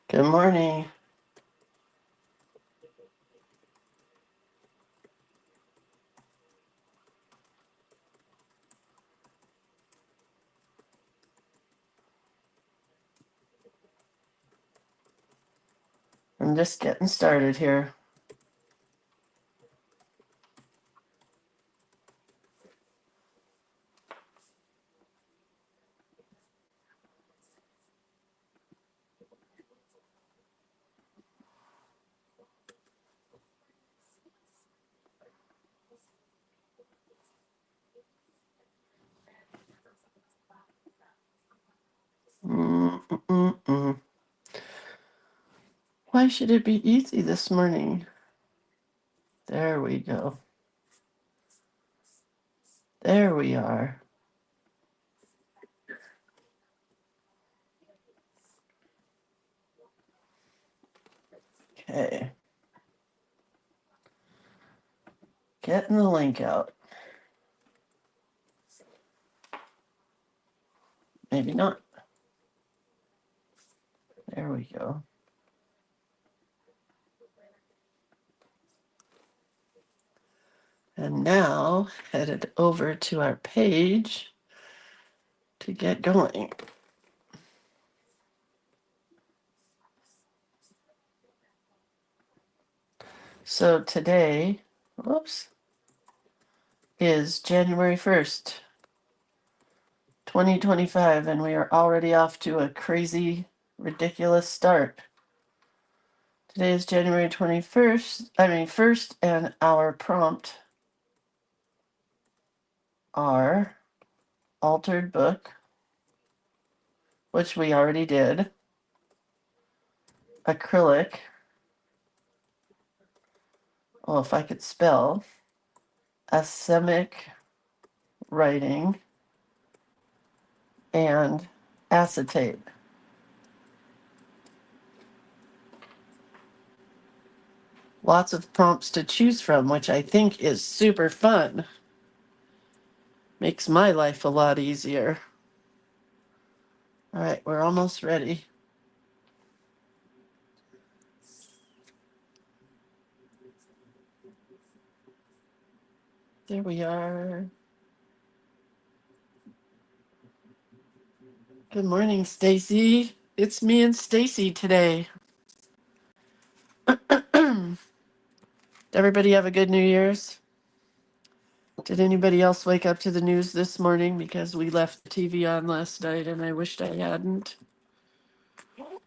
Good morning. I'm just getting started here. Mm-mm-mm. Why should it be easy this morning? There we go. There we are. Okay. Getting the link out. Maybe not. There we go. And now headed over to our page to get going. So today, whoops, is January 1st, 2025, and we are already off to a crazy, ridiculous start. Today is January 1st, and our prompt are altered book, which we already did, acrylic, well, if I could spell, asemic writing, and acetate. Lots of prompts to choose from, which I think is super fun. Makes my life a lot easier. All right, we're almost ready. There we are. Good morning, Stacy. It's me and Stacy today. Did everybody have a good New Year's? Did anybody else wake up to the news this morning? Because we left the TV on last night and I wished I hadn't.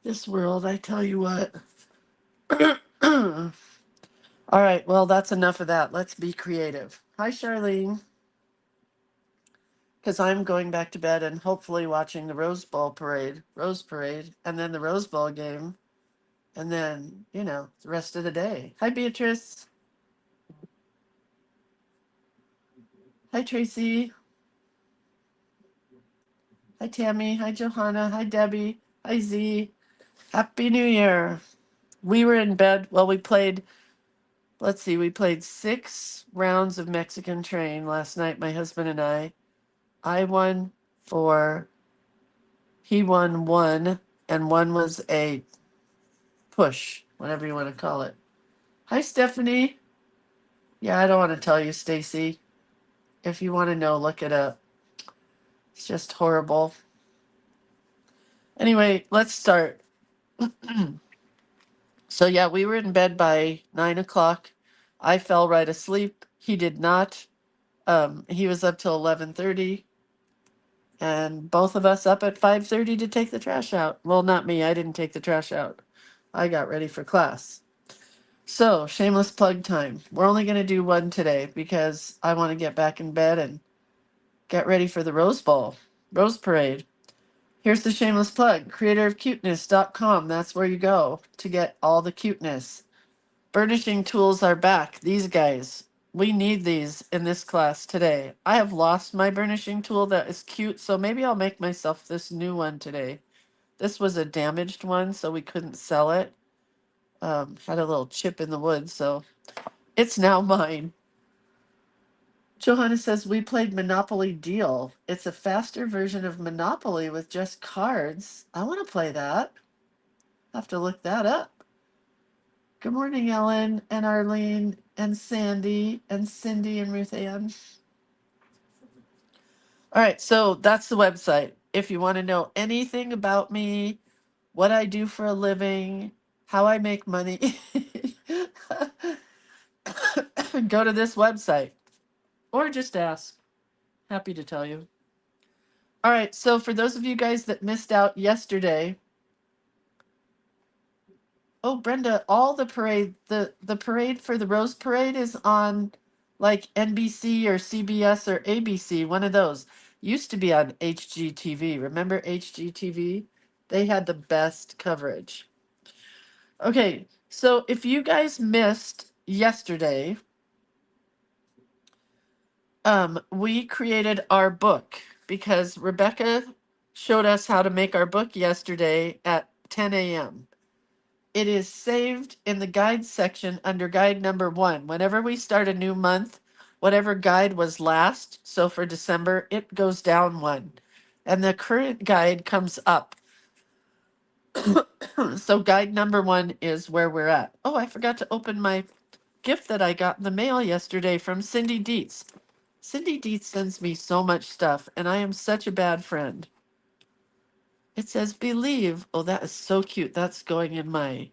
This world, I tell you what. All right, well, that's enough of that. Let's be creative. Hi, Charlene. Because I'm going back to bed and hopefully watching the Rose Parade, and then the Rose Bowl game, and then, the rest of the day. Hi, Beatrice. Hi, Tracy. Hi, Tammy. Hi, Johanna. Hi, Debbie. Hi, Z. Happy New Year. We were in bed. Well, we played 6 rounds of Mexican Train last night, my husband and I. I won 4, he won 1, and 1 was a push, whatever you want to call it. Hi, Stephanie. Yeah, I don't want to tell you, Stacy. If you want to know, look it up. It's just horrible. Anyway, let's start. So yeah, we were in bed by 9 o'clock. I fell right asleep. He did not. He was up till 11:30, and both of us up at 5:30 to take the trash out. Well, not me. I didn't take the trash out. I got ready for class. So shameless plug time. We're only gonna do one today because I want to get back in bed and get ready for the Rose Parade. Here's the shameless plug, creativecuteness.com. That's where you go to get all the cuteness. Burnishing tools are back. These guys, we need these in this class today. I have lost my burnishing tool that is cute, so maybe I'll make myself this new one today. This was a damaged one, so we couldn't sell it. Had a little chip in the wood, so it's now mine. Johanna says, we played Monopoly Deal. It's a faster version of Monopoly with just cards. I want to play that. have to look that up. Good morning, Ellen and Arlene and Sandy and Cindy and Ruth Ann. All right, so that's the website. If you want to know anything about me, what I do for a living, how I make money, go to this website or just ask. Happy to tell you. All right, so for those of you guys that missed out yesterday, oh Brenda, all the parade, the parade for the Rose Parade is on like NBC or CBS or ABC, one of those. Used to be on HGTV. Remember HGTV? They had the best coverage. Okay, so if you guys missed yesterday, we created our book because Rebecca showed us how to make our book yesterday at 10 a.m. It is saved in the guide section under guide number 1. Whenever we start a new month, whatever guide was last, so for December, it goes down 1. And the current guide comes up. So guide number 1 is where we're at. Oh, I forgot to open my gift that I got in the mail yesterday from Cindy Dietz. Cindy Dietz sends me so much stuff, and I am such a bad friend. It says, believe. Oh, that is so cute. That's going in my...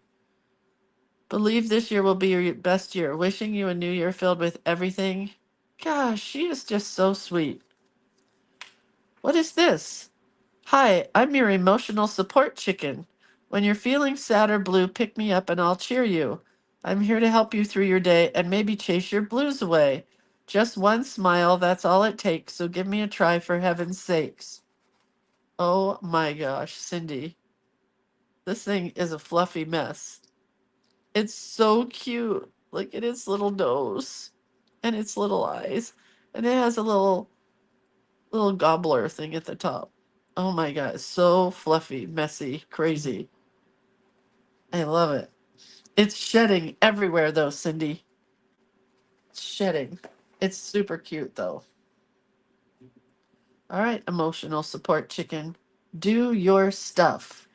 Believe this year will be your best year. Wishing you a new year filled with everything. Gosh, she is just so sweet. What is this? Hi, I'm your emotional support chicken. When you're feeling sad or blue, pick me up and I'll cheer you. I'm here to help you through your day and maybe chase your blues away. Just one smile, that's all it takes, so give me a try for heaven's sakes. Oh my gosh, Cindy. This thing is a fluffy mess. It's so cute. Look at its little nose and its little eyes. And it has a little gobbler thing at the top. Oh my god, it's so fluffy, messy, crazy. I love it. It's shedding everywhere though, Cindy. It's shedding. It's super cute though. All right, emotional support chicken. Do your stuff.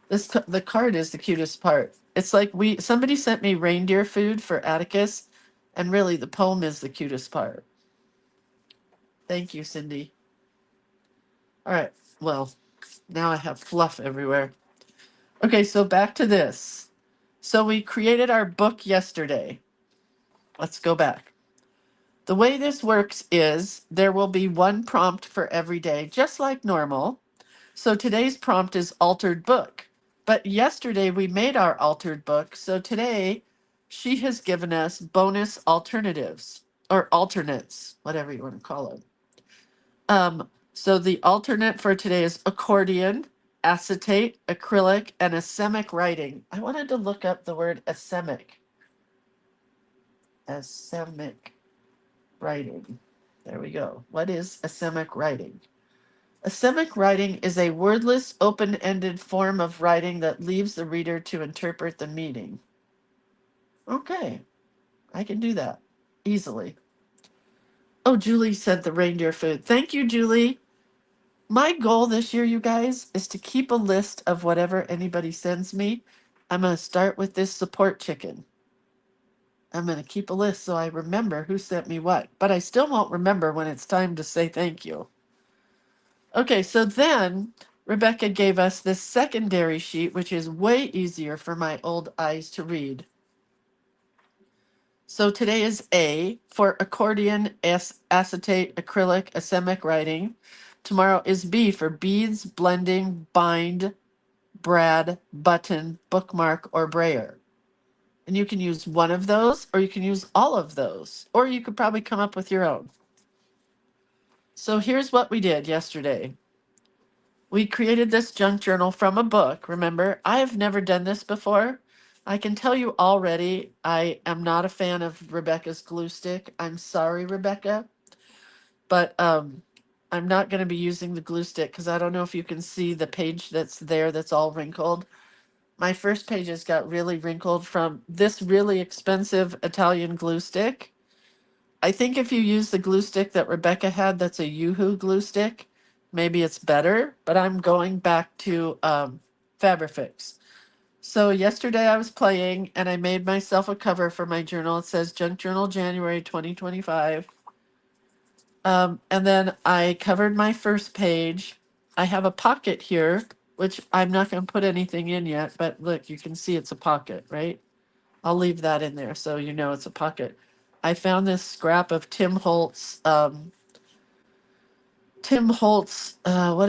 The card is the cutest part. It's like somebody sent me reindeer food for Atticus, and really the poem is the cutest part. Thank you, Cindy. All right, well, now I have fluff everywhere. Okay, so back to this. So we created our book yesterday. Let's go back. The way this works is there will be one prompt for every day, just like normal. So today's prompt is altered book. But yesterday we made our altered book. So today she has given us bonus alternatives or alternates, whatever you want to call it. So the alternate for today is accordion, acetate, acrylic, and asemic writing. I wanted to look up the word asemic. Asemic writing. There we go. What is asemic writing? Asemic writing is a wordless, open-ended form of writing that leaves the reader to interpret the meaning. Okay, I can do that easily. Oh, Julie sent the reindeer food. Thank you, Julie. My goal this year, you guys, is to keep a list of whatever anybody sends me. I'm going to start with this support chicken. I'm going to keep a list so I remember who sent me what, but I still won't remember when it's time to say thank you. Okay, so then Rebecca gave us this secondary sheet, which is way easier for my old eyes to read. So today is A for accordion, acetate, acrylic, asemic writing. Tomorrow is B for beads, blending, bind, brad, button, bookmark, or brayer. And you can use one of those, or you can use all of those, or you could probably come up with your own. So here's what we did yesterday. We created this junk journal from a book. Remember, I have never done this before. I can tell you already, I am not a fan of Rebecca's glue stick. I'm sorry, Rebecca, but I'm not going to be using the glue stick because I don't know if you can see the page that's there that's all wrinkled. My first pages got really wrinkled from this really expensive Italian glue stick. I think if you use the glue stick that Rebecca had, that's a Yoo-hoo glue stick, maybe it's better, but I'm going back to Fabrifix. So yesterday I was playing and I made myself a cover for my journal. It says Junk Journal January 2025. And then I covered my first page. I have a pocket here, which I'm not going to put anything in yet, but look, you can see it's a pocket, right? I'll leave that in there so you know it's a pocket. I found this scrap of Tim Holtz, what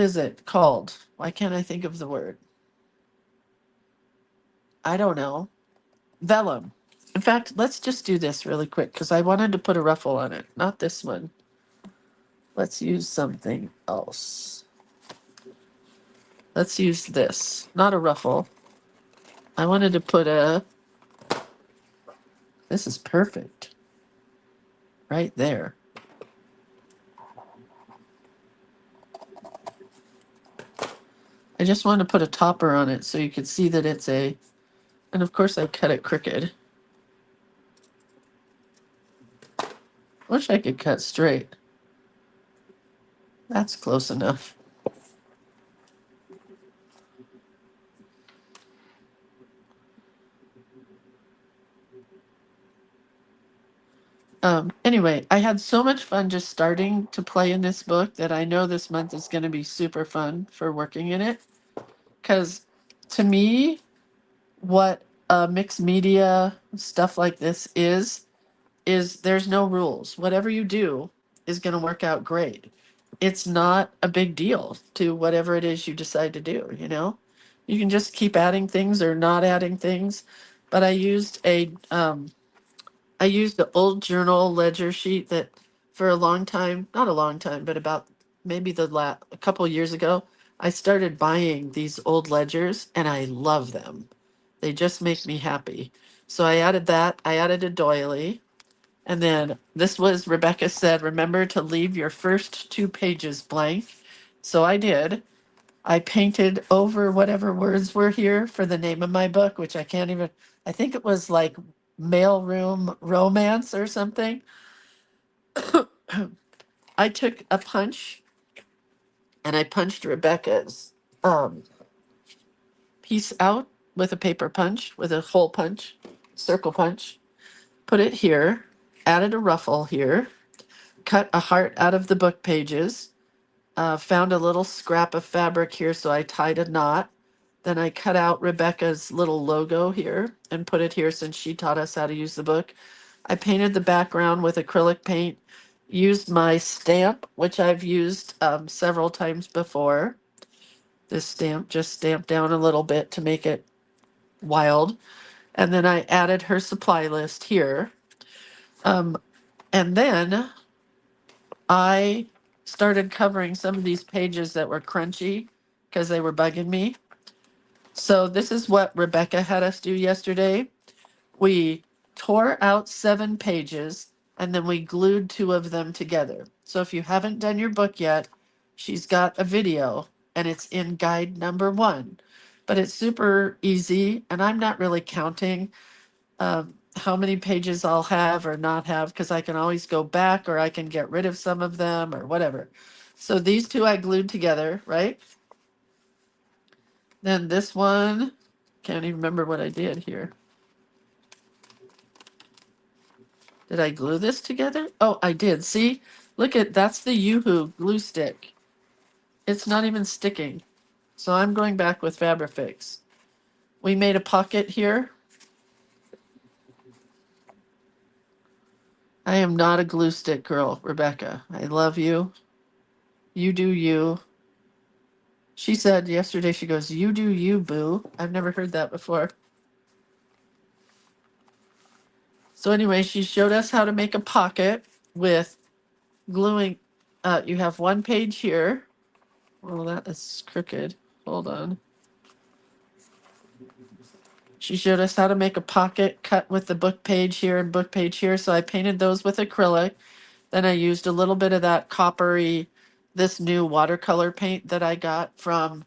is it called? Why can't I think of the word? I don't know. Vellum. In fact, let's just do this really quick because I wanted to put a ruffle on it. Not this one. Let's use something else. Let's use this. Not a ruffle. I wanted to put a. This is perfect. Right there. I just wanted to put a topper on it so you could see that it's a. And of course, I cut it crooked. Wish I could cut straight. That's close enough. Anyway, I had so much fun just starting to play in this book that I know this month is going to be super fun for working in it. Because to me, what mixed media stuff like this is there's no rules. Whatever you do is going to work out great. It's not a big deal to whatever it is you decide to do, you know? You can just keep adding things or not adding things. But I used the old journal ledger sheet that for a long time, not a long time, but about maybe a couple years ago, I started buying these old ledgers and I love them. They just make me happy. So I added that. I added a doily. And then this was Rebecca said, remember to leave your first 2 pages blank. So I did. I painted over whatever words were here for the name of my book, which I can't even, I think it was like mailroom romance or something. I took a punch and I punched Rebecca's um, piece out with a paper punch, with a hole punch, circle punch, put it here, added a ruffle here, cut a heart out of the book pages, found a little scrap of fabric here, so I tied a knot. Then I cut out Rebecca's little logo here and put it here since she taught us how to use the book. I painted the background with acrylic paint, used my stamp, which I've used several times before. This stamp just stamped down a little bit to make it wild. And then I added her supply list here. Um, and then I started covering some of these pages that were crunchy because they were bugging me. So this is what Rebecca had us do yesterday. We tore out 7 pages and then we glued 2 of them together. So if you haven't done your book yet, she's got a video and it's in guide number 1. But it's super easy and I'm not really counting how many pages I'll have or not have because I can always go back or I can get rid of some of them or whatever. So these 2 I glued together, right? Then this one, can't even remember what I did here. Did I glue this together? Oh, I did. See? Look at, that's the Yoo-Hoo glue stick. It's not even sticking. So I'm going back with Fabrifix. We made a pocket here. I am not a glue stick girl, Rebecca. I love you. You do you. She said yesterday, she goes, you do you, boo. I've never heard that before. So anyway, she showed us how to make a pocket with gluing. You have 1 page here. Well, that is crooked. Hold on. She showed us how to make a pocket cut with the book page here and book page here. So I painted those with acrylic. Then I used a little bit of that coppery, this new watercolor paint that I got from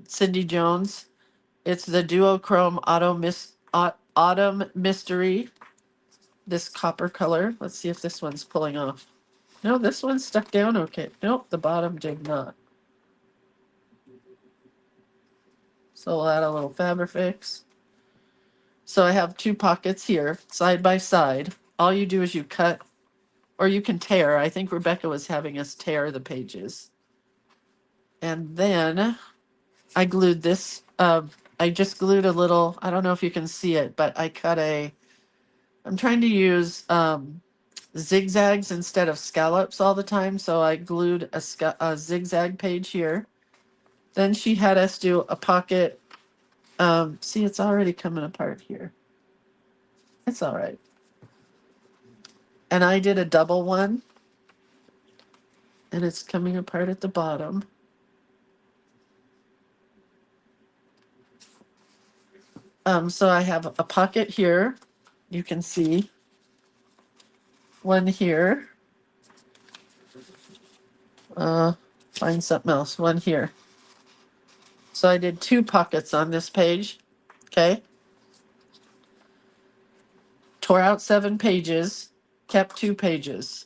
Cindy Jones. It's the Duochrome Autumn Mystery. This copper color. Let's see if this one's pulling off. No, this one's stuck down okay. Nope, the bottom did not. So we'll add a little Fabrifix. So I have two pockets here, side by side. All you do is you cut, or you can tear. I think Rebecca was having us tear the pages. And then I glued this, I just glued a little, I don't know if you can see it, but I cut I'm trying to use zigzags instead of scallops all the time. So I glued a zigzag page here. Then she had us do a pocket. See, it's already coming apart here. It's all right. And I did a double one, and it's coming apart at the bottom. So I have a pocket here. You can see one here. Find something else. One here. So I did two pockets on this page. Okay. Tore out 7 pages, kept 2 pages.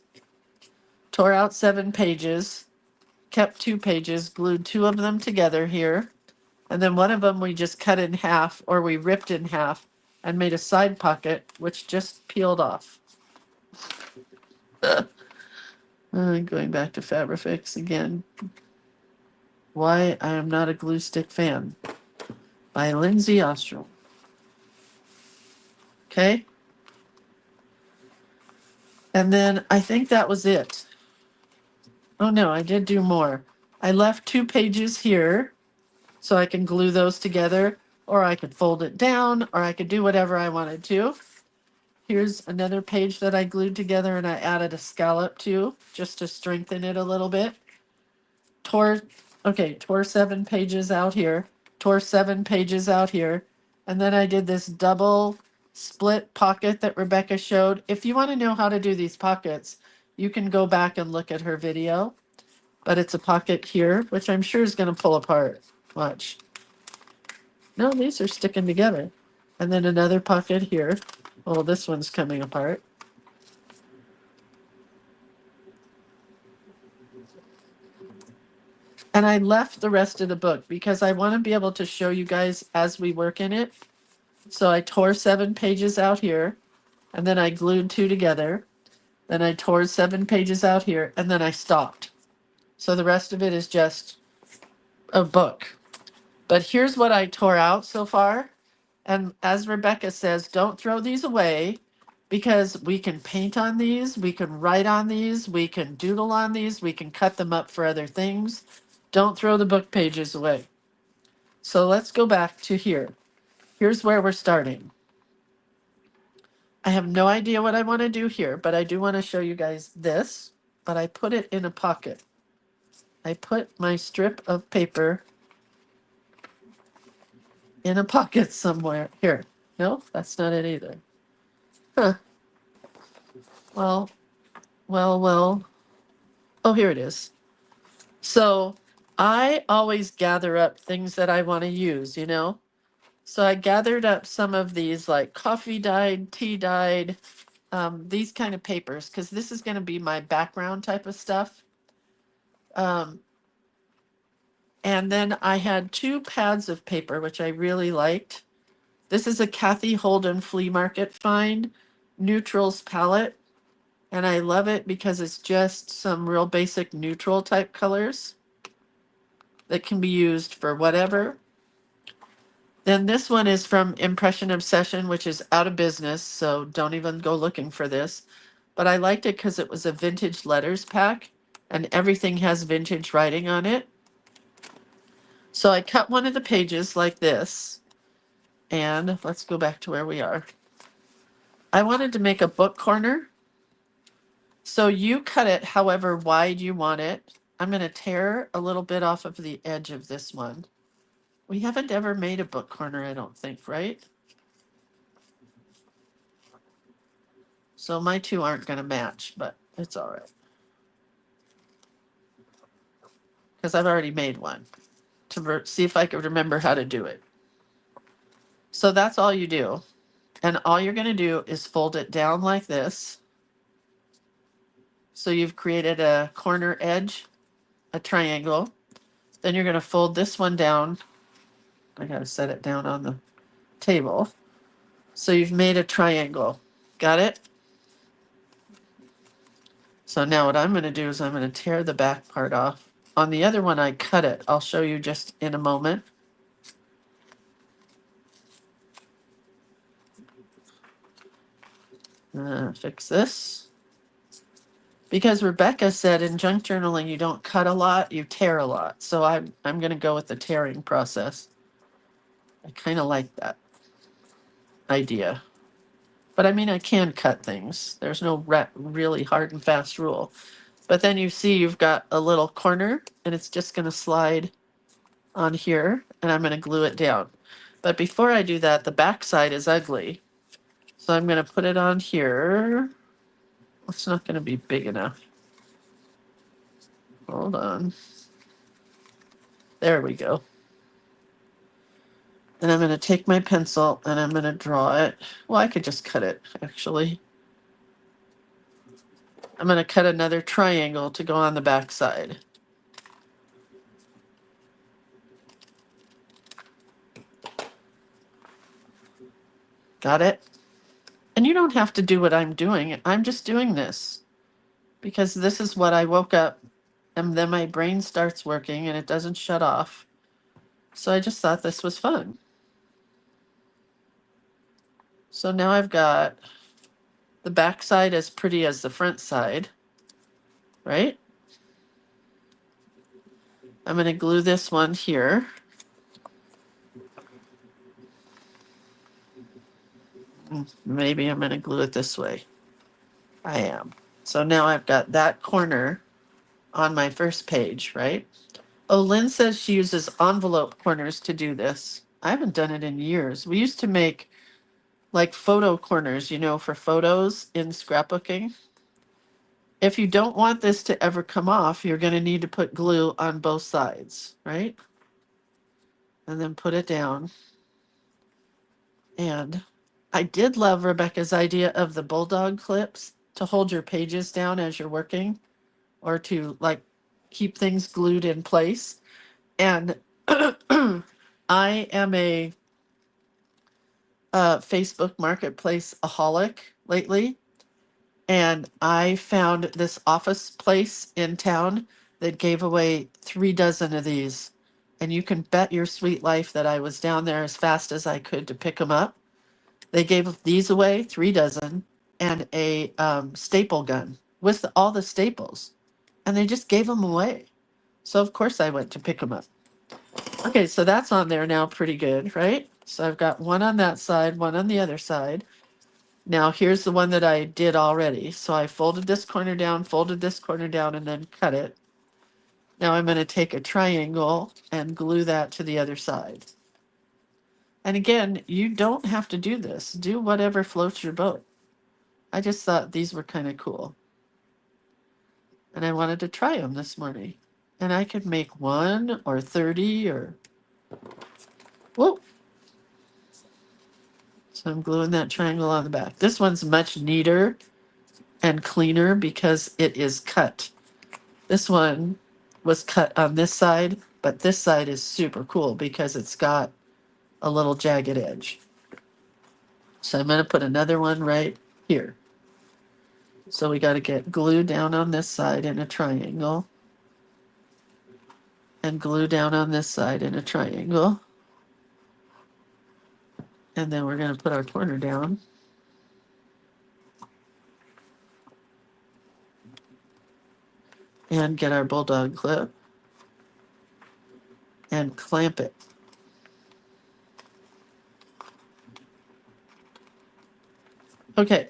Tore out 7 pages, kept 2 pages, glued 2 of them together here. And then one of them we just cut in half, or we ripped in half and made a side pocket, which just peeled off. Going back to Fabrifix again. Why I Am Not a Glue Stick Fan by Lindsay Ostrom. Okay. And then I think that was it. Oh no, I did do more. I left 2 pages here so I can glue those together, or I could fold it down, or I could do whatever I wanted to. Here's another page that I glued together and I added a scallop to, just to strengthen it a little bit. Tore 7 pages out here, tore 7 pages out here, and then I did this double split pocket that Rebecca showed. If you want to know how to do these pockets, you can go back and look at her video. But it's a pocket here, which I'm sure is going to pull apart. Watch. No, these are sticking together. And then another pocket here. Well, this one's coming apart. And I left the rest of the book because I want to be able to show you guys as we work in it. So I tore 7 pages out here, and then I glued 2 together. Then I tore 7 pages out here, and then I stopped. So the rest of it is just a book. But here's what I tore out so far. And as Rebecca says, don't throw these away because we can paint on these, we can write on these, we can doodle on these, we can cut them up for other things. Don't throw the book pages away. So let's go back to here. Here's where we're starting. I have no idea what I want to do here, but I do want to show you guys this, but I put it in a pocket. I put my strip of paper in a pocket somewhere. Here. No, that's not it either. Huh. Well. Oh, here it is. So I always gather up things that I want to use, you know? So I gathered up some of these like coffee dyed, tea dyed, these kind of papers, because this is going to be my background type of stuff. And then I had 2 pads of paper, which I really liked. This is a Kathy Holden flea market find, neutrals palette. And I love it because it's just some real basic neutral type colors that can be used for whatever. Then this one is from Impression Obsession, which is out of business, so don't even go looking for this. But I liked it because it was a vintage letters pack and everything has vintage writing on it. So I cut one of the pages like this, and let's go back to where we are. I wanted to make a book corner. So you cut it however wide you want it. I'm going to tear a little bit off of the edge of this one. We haven't ever made a book corner, I don't think, right? So my 2 aren't going to match, but it's all right. Because I've already made one to see if I could remember how to do it. So that's all you do. And all you're going to do is fold it down like this. So you've created a corner edge, a triangle. Then you're going to fold this one down I gotta set it down on the table. So you've made a triangle. Got it? So now what I'm gonna do is I'm gonna tear the back part off. On the other one, I cut it. I'll show you just in a moment. Fix this. Because Rebecca said in junk journaling, you don't cut a lot, you tear a lot. So I'm going to go with the tearing process. I kind of like that idea. But I mean, I can cut things. There's no really hard and fast rule. But then you see you've got a little corner and it's just going to slide on here and I'm going to glue it down. But before I do that, the back side is ugly. So I'm going to put it on here. It's not going to be big enough. Hold on. There we go. And I'm going to take my pencil and I'm going to draw it. Well, I could just cut it, actually. I'm going to cut another triangle to go on the back side. Got it? And you don't have to do what I'm doing. I'm just doing this because this is what I woke up and then my brain starts working and it doesn't shut off. So I just thought this was fun. So now I've got the back side as pretty as the front side, right? I'm going to glue this one here. Maybe I'm going to glue it this way. I am. So now I've got that corner on my first page, right? Oh, Lynn says she uses envelope corners to do this. I haven't done it in years. We used to make like photo corners, you know, for photos in scrapbooking. If you don't want this to ever come off, you're going to need to put glue on both sides, right? And then put it down. And I did love Rebecca's idea of the bulldog clips to hold your pages down as you're working or to like keep things glued in place. And I am a Facebook marketplace aholic lately. And I found this office place in town that gave away 3 dozen of these. And you can bet your sweet life that I was down there as fast as I could to pick them up. They gave these away, 3 dozen, and a staple gun with all the staples. And they just gave them away. So of course I went to pick them up. Okay, so that's on there now pretty good, right? So I've got one on that side, one on the other side. Now here's the one that I did already. So I folded this corner down, and then cut it. Now I'm going to take a triangle and glue that to the other side. And again, you don't have to do this. Do whatever floats your boat. I just thought these were kind of cool. And I wanted to try them this morning. And I could make 1 or 30 or... Whoa! So I'm gluing that triangle on the back. This one's much neater and cleaner because it is cut. This one was cut on this side, but this side is super cool because it's got a little jagged edge. So I'm going to put another one right here. So we got to get glue down on this side in a triangle. And glue down on this side in a triangle. And then we're going to put our corner down. And get our bulldog clip. And clamp it. Okay.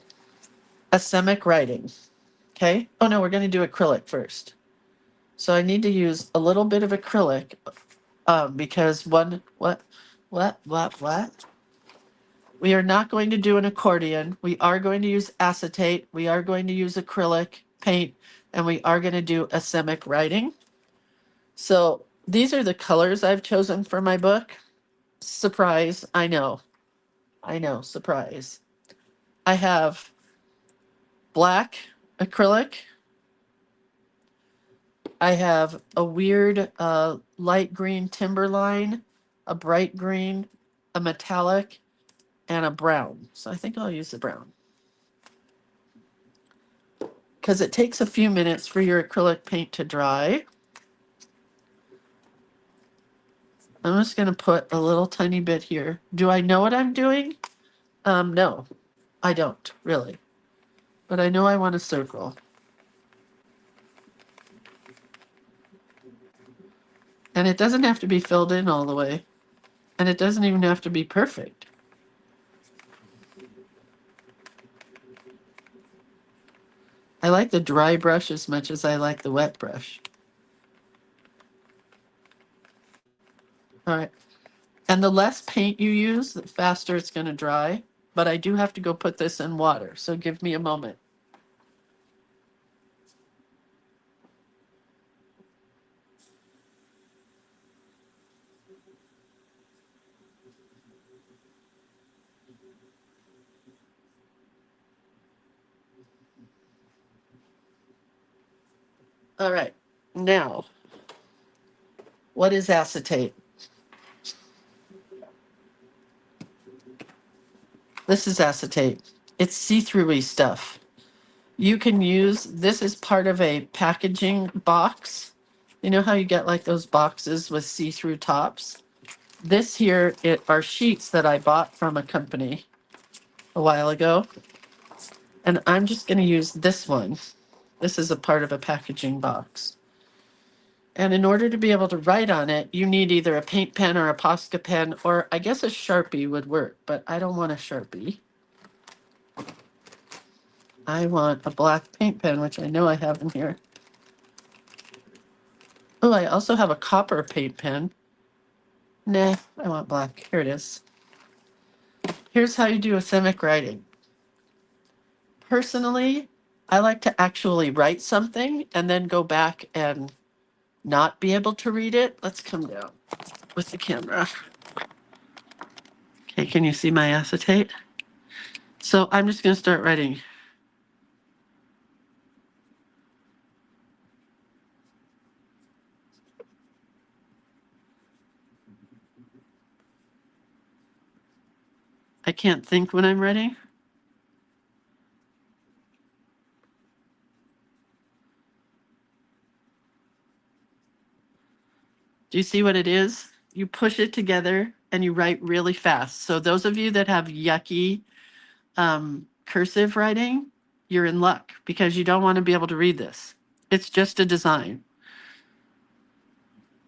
Asemic writing. Okay. Oh no, we're going to do acrylic first. So I need to use a little bit of acrylic because what? We are not going to do an accordion. We are going to use acetate. We are going to use acrylic paint, and we are going to do asemic writing. So these are the colors I've chosen for my book. Surprise, I know, surprise. I have black acrylic. I have a weird light green timberline a bright green, a metallic, and a brown. So I think I'll use the brown. Because it takes a few minutes for your acrylic paint to dry. I'm just going to put a little tiny bit here. Do I know what I'm doing? No, I don't really. But I know I want a circle. And it doesn't have to be filled in all the way. And it doesn't even have to be perfect. I like the dry brush as much as I like the wet brush. All right. And the less paint you use, the faster it's going to dry. But I do have to go put this in water. So give me a moment. All right. Now, what is acetate? This is acetate. It's see-through-y stuff. You can use, this is part of a packaging box. You know how you get like those boxes with see-through tops? This here are sheets that I bought from a company a while ago. And I'm just going to use this one. This is a part of a packaging box. And in order to be able to write on it, you need either a paint pen or a Posca pen, or I guess a Sharpie would work, but I don't want a Sharpie. I want a black paint pen, which I know I have in here. Oh, I also have a copper paint pen. Nah, I want black. Here it is. Here's how you do asemic writing. Personally, I like to actually write something and then go back and not be able to read it. Let's come down with the camera. Okay, can you see my acetate? So I'm just going to start writing. I can't think when I'm writing. Do you see what it is? You push it together and you write really fast. So those of you that have yucky cursive writing, you're in luck because you don't want to be able to read this. It's just a design.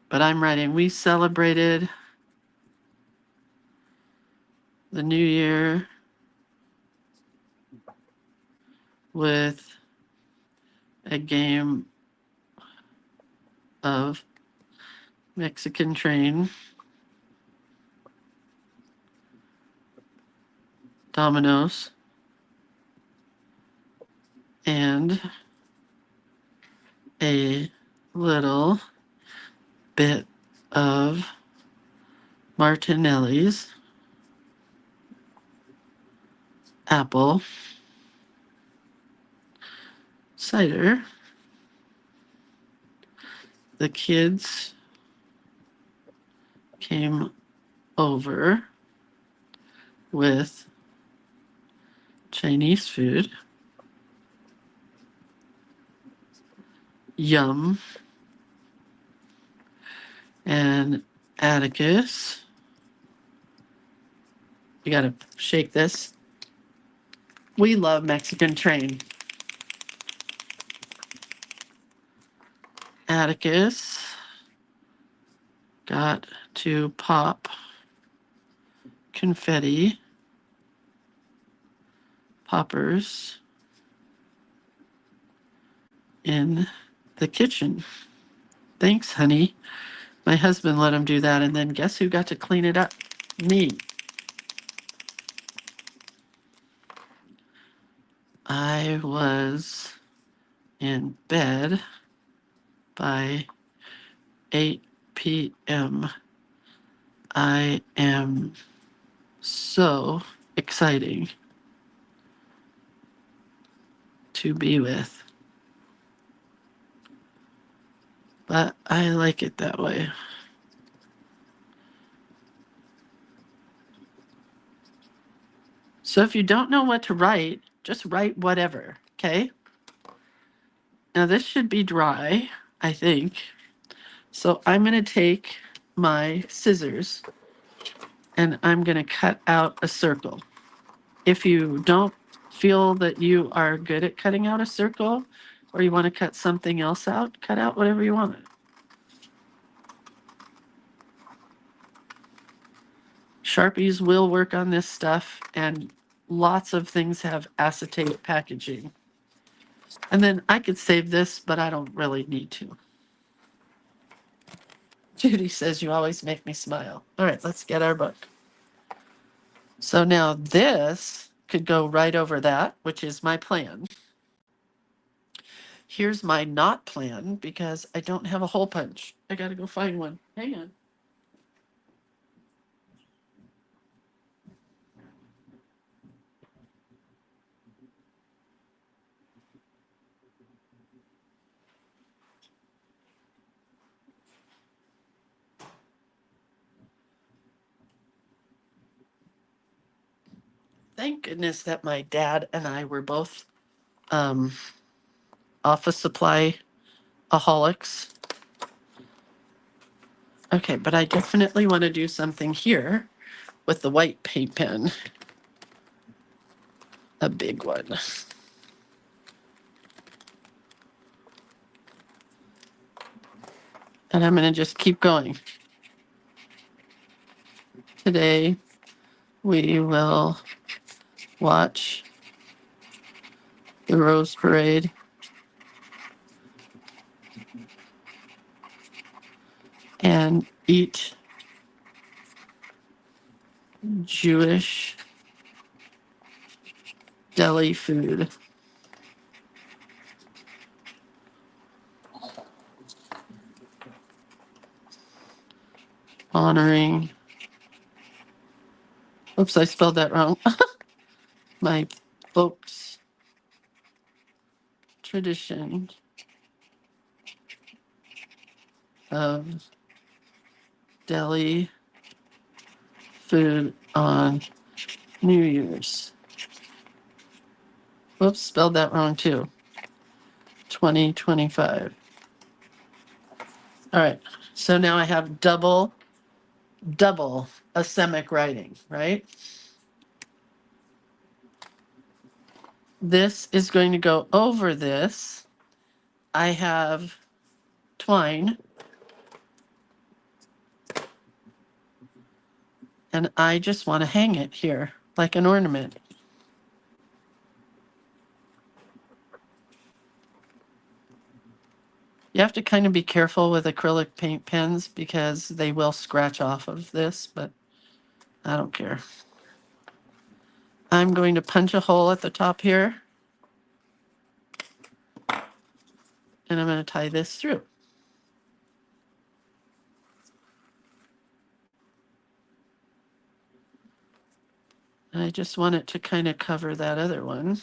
But I'm writing, we celebrated the new year with a game of Mexican train, dominoes, and a little bit of Martinelli's apple cider. The kids came over with Chinese food. Yum. And Atticus, you gotta shake this. We love Mexican train. Atticus got to pop confetti poppers in the kitchen. Thanks, honey. My husband let him do that, and then guess who got to clean it up? Me. I was in bed by 8 p.m. I am so exciting to be with. But I like it that way. So if you don't know what to write, just write whatever, okay? Now this should be dry, I think. So I'm going to take my scissors and I'm going to cut out a circle. If you don't feel that you are good at cutting out a circle or you want to cut something else out, cut out whatever you want. Sharpies will work on this stuff, and lots of things have acetate packaging. And then I could save this, but I don't really need to. Judy says you always make me smile. All right, let's get our book. So now this could go right over that, which is my plan. Here's my not plan because I don't have a hole punch. I got to go find one. Hang on. Thank goodness that my dad and I were both office supply aholics. Okay, but I definitely want to do something here with the white paint pen. A big one. And I'm going to just keep going. Today we will watch the Rose Parade and eat Jewish deli food. Honoring, oops, I spelled that wrong. My folks' tradition of deli food on New Year's. Whoops, spelled that wrong too. 2025. All right, so now I have double asemic writing, right? This is going to go over this. I have twine, and I just want to hang it here like an ornament. You have to kind of be careful with acrylic paint pens because they will scratch off of this, but I don't care. I'm going to punch a hole at the top here, and I'm going to tie this through. And I just want it to kind of cover that other one.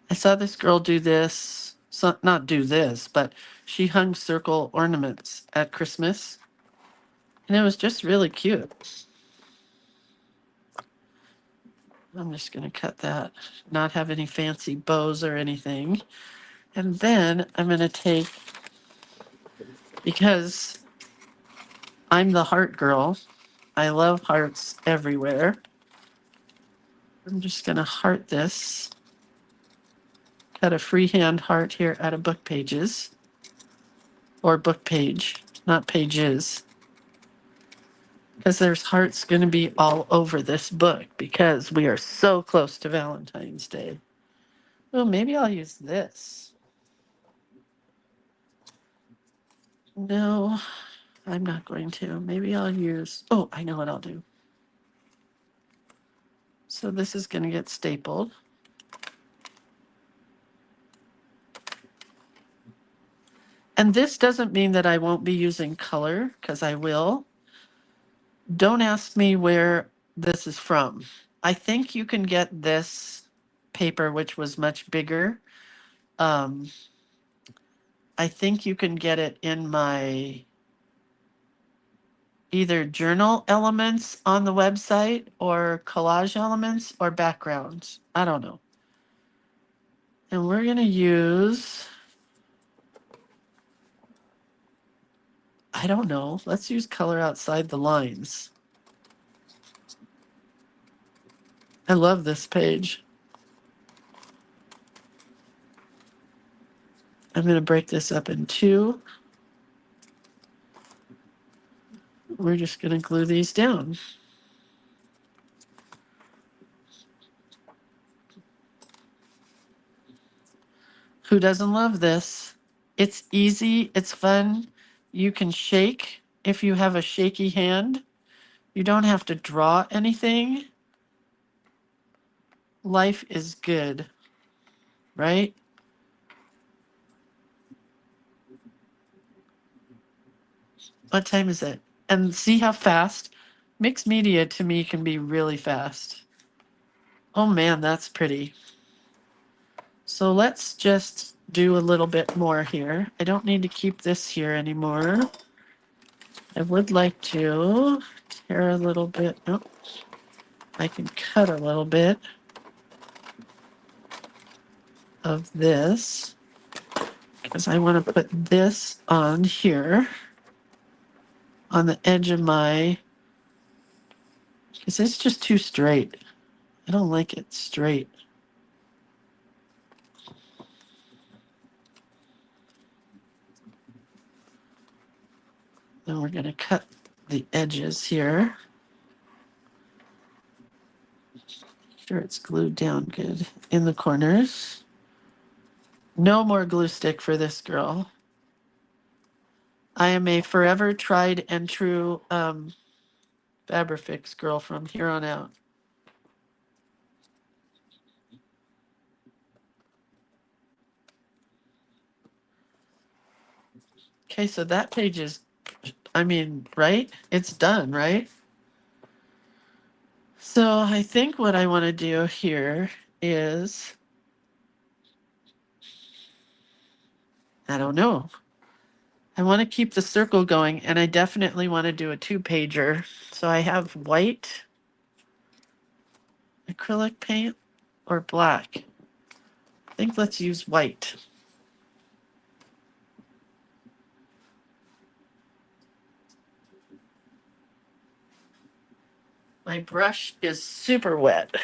I saw this girl do this, so not do this, but she hung circle ornaments at Christmas. And it was just really cute. I'm just going to cut that, not have any fancy bows or anything. And then I'm going to take, because I'm the heart girl, I love hearts everywhere. I'm just going to heart this. Cut a freehand heart here out of book pages. Or book page, not pages. Because there's hearts going to be all over this book because we are so close to Valentine's Day. Oh, maybe I'll use this. No, I'm not going to. Maybe I'll use, oh, I know what I'll do. So this is going to get stapled. And this doesn't mean that I won't be using color, because I will. Don't ask me where this is from. I think you can get this paper, which was much bigger. I think you can get it in my either journal elements on the website or collage elements or backgrounds. I don't know. And we're going to use, I don't know, let's use color outside the lines. I love this page. I'm going to break this up in two. We're just going to glue these down. Who doesn't love this? It's easy, it's fun. You can shake if you have a shaky hand. You don't have to draw anything. Life is good, right? What time is it? And see how fast? Mixed media to me can be really fast. Oh man, that's pretty. So let's just do a little bit more here. I don't need to keep this here anymore. I would like to tear a little bit. Oh, I can cut a little bit of this because I want to put this on here on the edge of my, because it's just too straight. I don't like it straight. Then we're going to cut the edges here. Make sure it's glued down good in the corners. No more glue stick for this girl. I am a forever tried and true Fabrifix girl from here on out. Okay, so that page is, I mean, right? It's done, right? So I think what I want to do here is, I don't know. I want to keep the circle going, and I definitely want to do a 2-pager. So I have white acrylic paint or black. I think let's use white. My brush is super wet.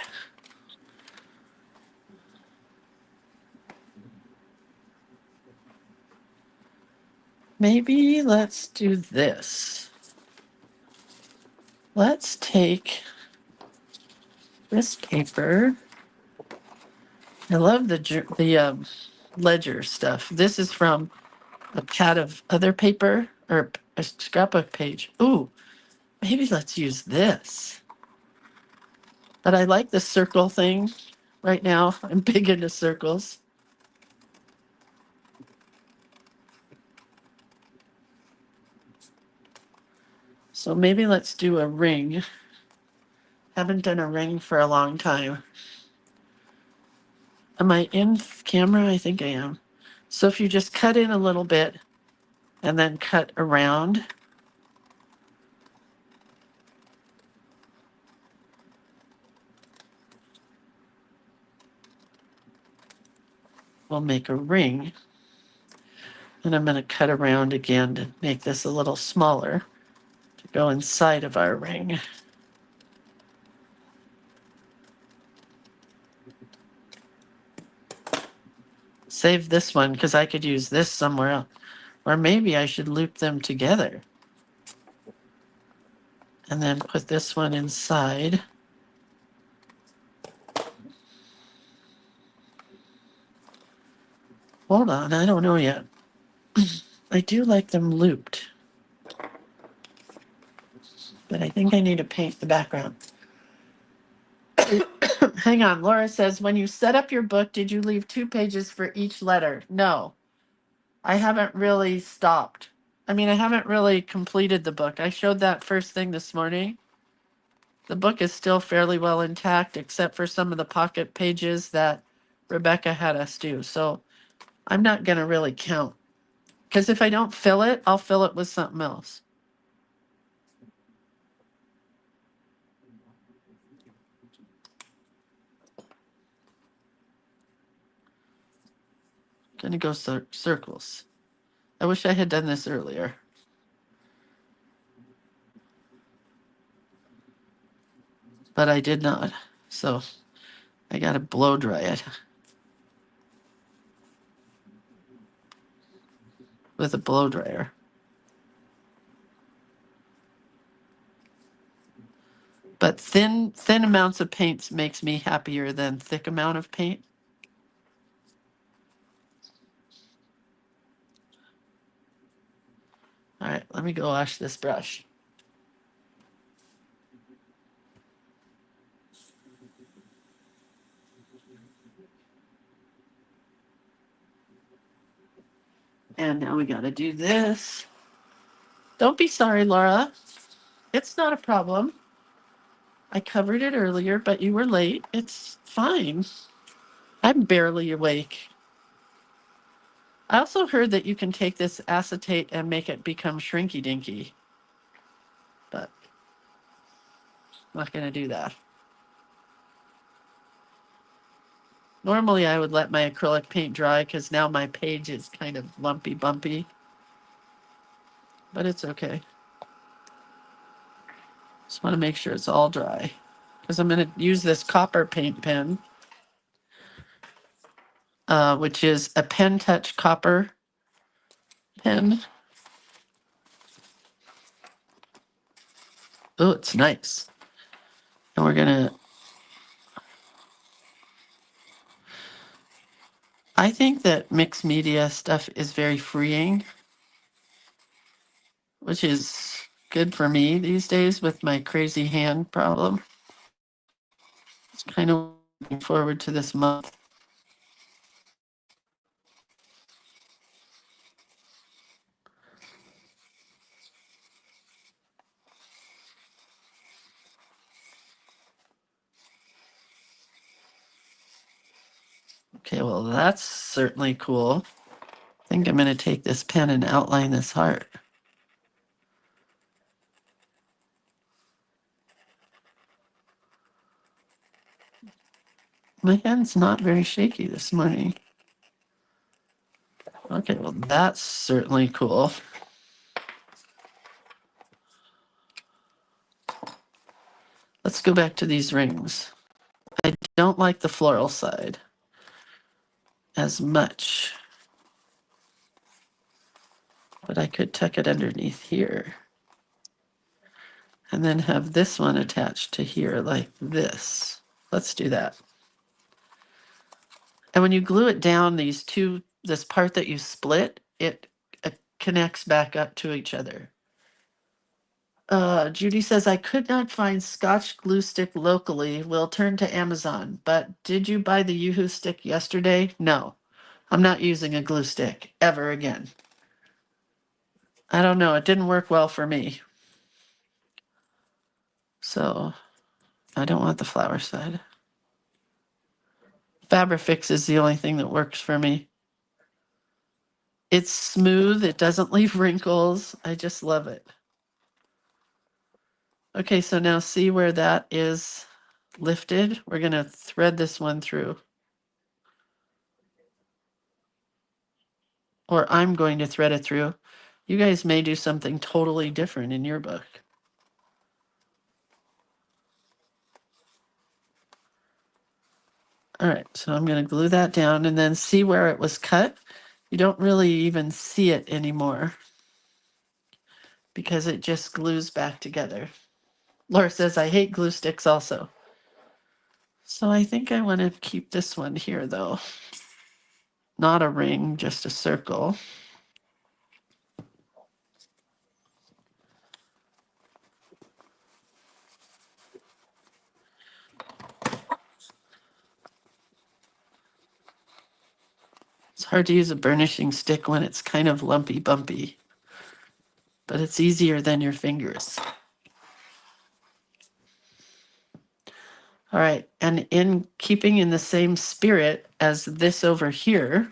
Maybe let's do this. Let's take this paper. I love the ledger stuff. This is from a pad of other paper or a scrapbook page. Ooh, maybe let's use this. But I like the circle thing right now. I'm big into circles. So maybe let's do a ring. Haven't done a ring for a long time. Am I in camera? I think I am. So if you just cut in a little bit and then cut around, we'll make a ring. And I'm going to cut around again to make this a little smaller to go inside of our ring. Save this one because I could use this somewhere else. Or maybe I should loop them together. And then put this one inside. Hold on, I don't know yet. I do like them looped. But I think I need to paint the background. Hang on, Laura says, when you set up your book, did you leave 2 pages for each letter? No, I haven't really stopped. I mean, I haven't really completed the book. I showed that first thing this morning. The book is still fairly well intact, except for some of the pocket pages that Rebecca had us do. So I'm not going to really count. Because if I don't fill it, I'll fill it with something else. Gonna go circles. I wish I had done this earlier, but I did not. So I gotta blow dry it with a blow dryer. But thin amounts of paints makes me happier than thick amount of paint. All right, let me go wash this brush. And now we gotta do this. Don't be sorry, Laura. It's not a problem. I covered it earlier, but you were late. It's fine. I'm barely awake. I also heard that you can take this acetate and make it become shrinky dinky, but I'm not going to do that. Normally, I would let my acrylic paint dry because now my page is kind of lumpy bumpy, but it's okay. Just want to make sure it's all dry because I'm going to use this copper paint pen, which is a Pen Touch copper pen. Oh, it's nice. And we're going to, I think that mixed media stuff is very freeing, which is good for me these days with my crazy hand problem. It's kind of looking forward to this month. Okay, well, that's certainly cool. I think I'm going to take this pen and outline this heart. My hand's not very shaky this morning. Okay, well, that's certainly cool. Let's go back to these rings. I don't like the floral side as much, but I could tuck it underneath here and then have this one attached to here like this. Let's do that. And when you glue it down, this part that you split, it connects back up to each other. Judy says, I could not find Scotch glue stick locally. We'll turn to Amazon. But did you buy the Yoo-Hoo stick yesterday? No, I'm not using a glue stick ever again. I don't know. It didn't work well for me. So I don't want the flower side. Fabrifix is the only thing that works for me. It's smooth. It doesn't leave wrinkles. I just love it. Okay, so now see where that is lifted? We're going to thread this one through. Or I'm going to thread it through. You guys may do something totally different in your book. All right, so I'm going to glue that down and then see where it was cut. You don't really even see it anymore because it just glues back together. Laura says, I hate glue sticks also. So I think I want to keep this one here though. Not a ring, just a circle. It's hard to use a burnishing stick when it's kind of lumpy bumpy, but it's easier than your fingers. All right, and in keeping in the same spirit as this over here,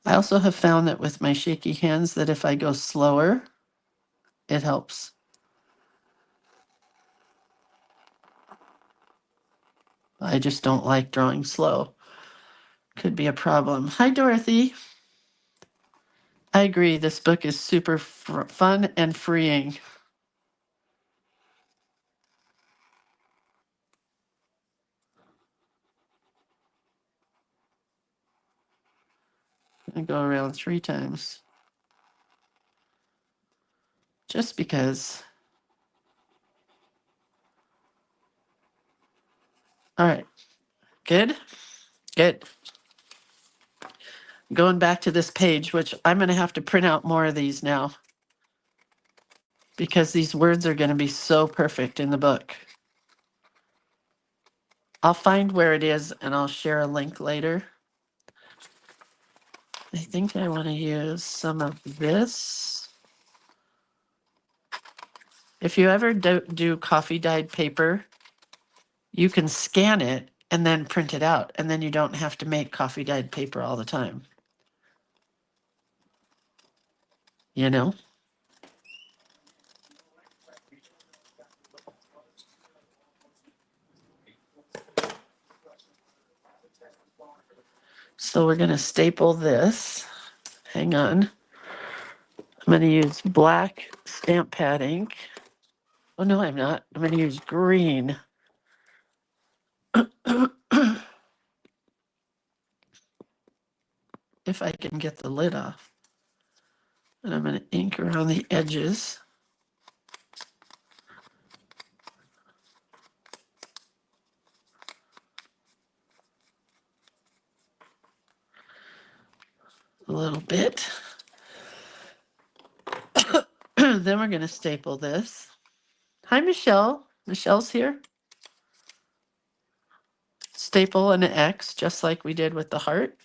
I also have found that with my shaky hands that if I go slower, it helps. I just don't like drawing slow. Could be a problem. Hi, Dorothy. I agree. This book is super fun and freeing. I go around 3 times. Just because. All right. Good. Good. Going back to this page, which I'm going to have to print out more of these now because these words are going to be so perfect in the book. I'll find where it is and I'll share a link later. I think I want to use some of this. If you ever do coffee dyed paper, you can scan it and then print it out, and then you don't have to make coffee dyed paper all the time. You know? So we're going to staple this. Hang on. I'm going to use black stamp pad ink. Oh, no, I'm not. I'm going to use green. If I can get the lid off. And I'm going to ink around the edges. A little bit. Then we're going to staple this. Hi, Michelle. Michelle's here. Staple an X, just like we did with the heart.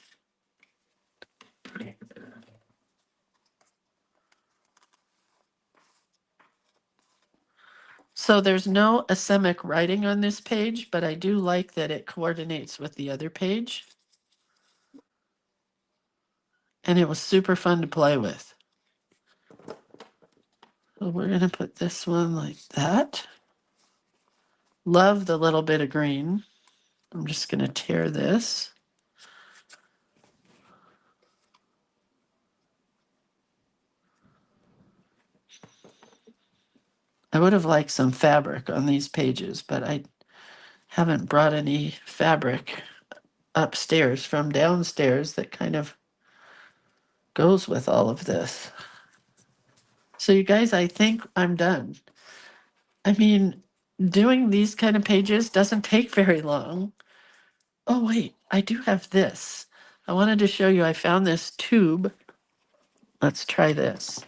So there's no asemic writing on this page, but I do like that it coordinates with the other page. And it was super fun to play with. So we're going to put this one like that. Love the little bit of green. I'm just going to tear this. I would have liked some fabric on these pages, but I haven't brought any fabric upstairs from downstairs that kind of goes with all of this. So you guys, I think I'm done. I mean, doing these kind of pages doesn't take very long. Oh, wait, I do have this. I wanted to show you, I found this tube. Let's try this.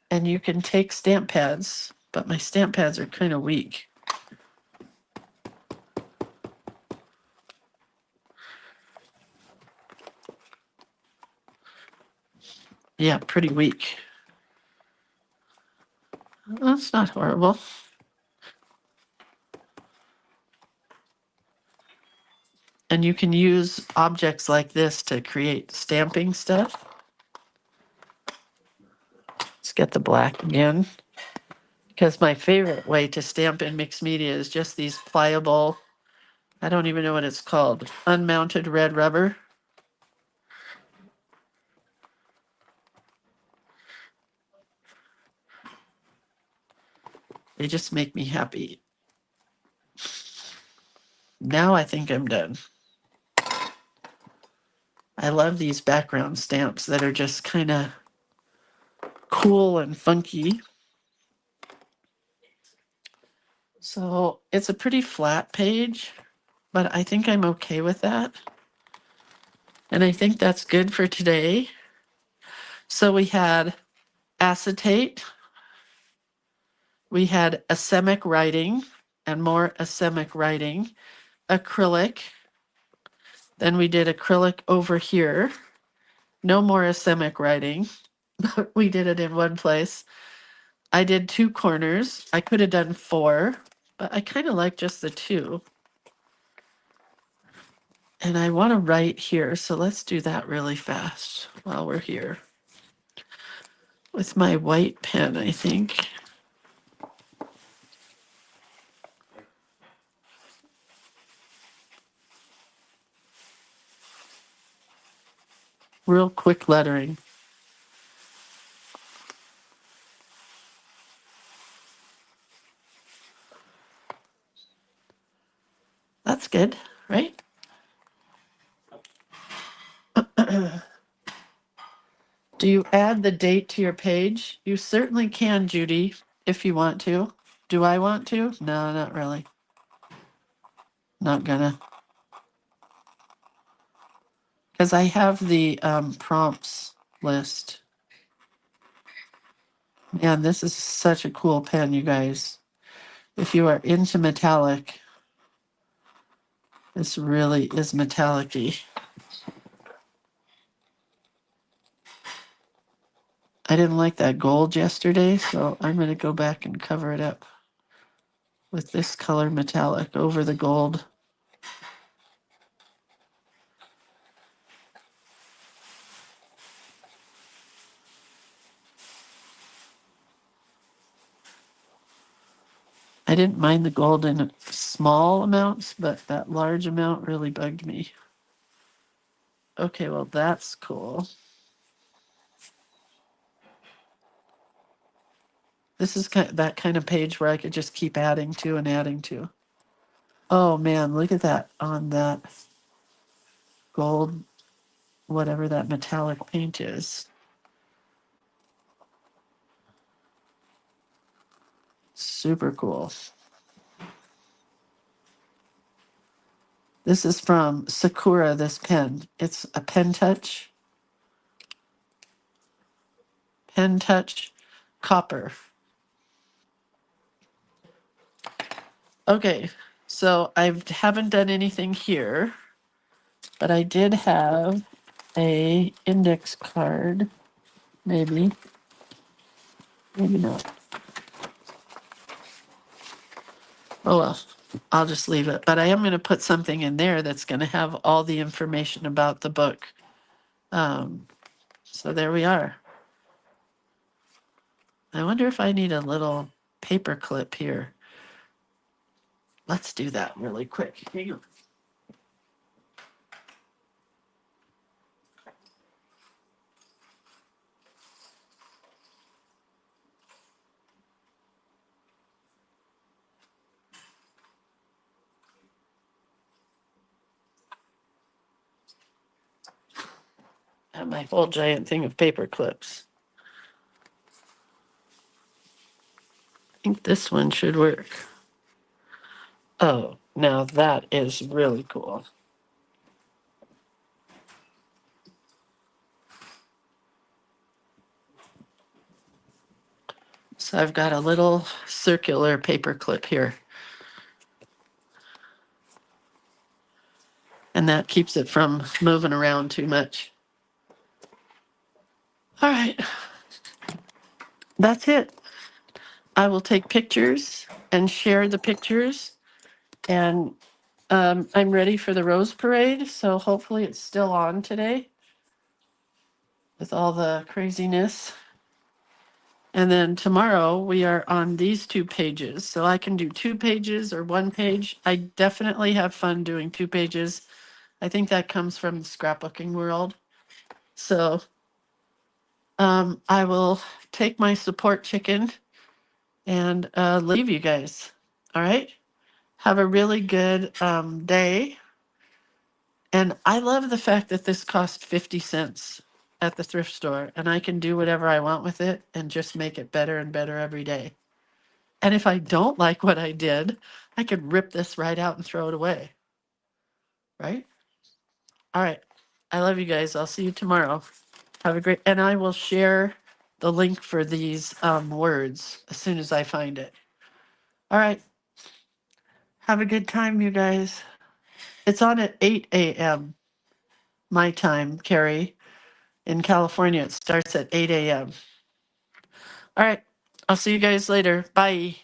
And you can take stamp pads, but my stamp pads are kind of weak. Yeah, pretty weak. That's not horrible. And you can use objects like this to create stamping stuff. Let's get the black again. Because my favorite way to stamp in mixed media is just these pliable, I don't even know what it's called, unmounted red rubber. They just make me happy. Now I think I'm done. I love these background stamps that are just kind of cool and funky. So it's a pretty flat page, but I think I'm okay with that. And I think that's good for today. So we had acetate, we had asemic writing and more asemic writing, acrylic, then we did acrylic over here, no more asemic writing, but we did it in one place. I did 2 corners. I could have done 4, but I kind of like just the 2. And I want to write here, so let's do that really fast while we're here. With my white pen, I think. Real quick lettering. That's good, right? Do you add the date to your page? You certainly can, Judy, if you want to. Do I want to? No, not really. Not gonna. Because I have the prompts list. Man, this is such a cool pen, you guys. If you are into metallic, this really is metallic-y. I didn't like that gold yesterday, so I'm going to go back and cover it up with this color metallic over the gold. I didn't mind the gold in small amounts, but that large amount really bugged me. Okay, well, that's cool. This is that kind of page where I could just keep adding to and adding to. Oh man, look at that on that gold, whatever that metallic paint is. Super cool. This is from Sakura, this pen. It's a Pen Touch copper. Okay, so I haven't done anything here, but I did have a index card, maybe not. Oh well, I'll just leave it. But I am going to put something in there that's going to have all the information about the book. So there we are. I wonder if I need a little paper clip here. Let's do that really quick. Hang on. I have my whole giant thing of paper clips. I think this one should work. Oh, now that is really cool. So I've got a little circular paper clip here. And that keeps it from moving around too much. All right. That's it. I will take pictures and share the pictures. And I'm ready for the Rose Parade. So hopefully it's still on today with all the craziness. And then tomorrow we are on these 2 pages. So I can do 2 pages or 1 page. I definitely have fun doing 2 pages. I think that comes from the scrapbooking world. So I will take my support chicken and leave you guys. All right. Have a really good day. And I love the fact that this cost 50 cents at the thrift store and I can do whatever I want with it and just make it better and better every day. And if I don't like what I did, I could rip this right out and throw it away. Right? All right. I love you guys. I'll see you tomorrow. Have a great, and I will share the link for these words as soon as I find it. All right. Have a good time, you guys. It's on at 8 a.m. my time, Carrie. In California, it starts at 8 a.m. All right. I'll see you guys later. Bye.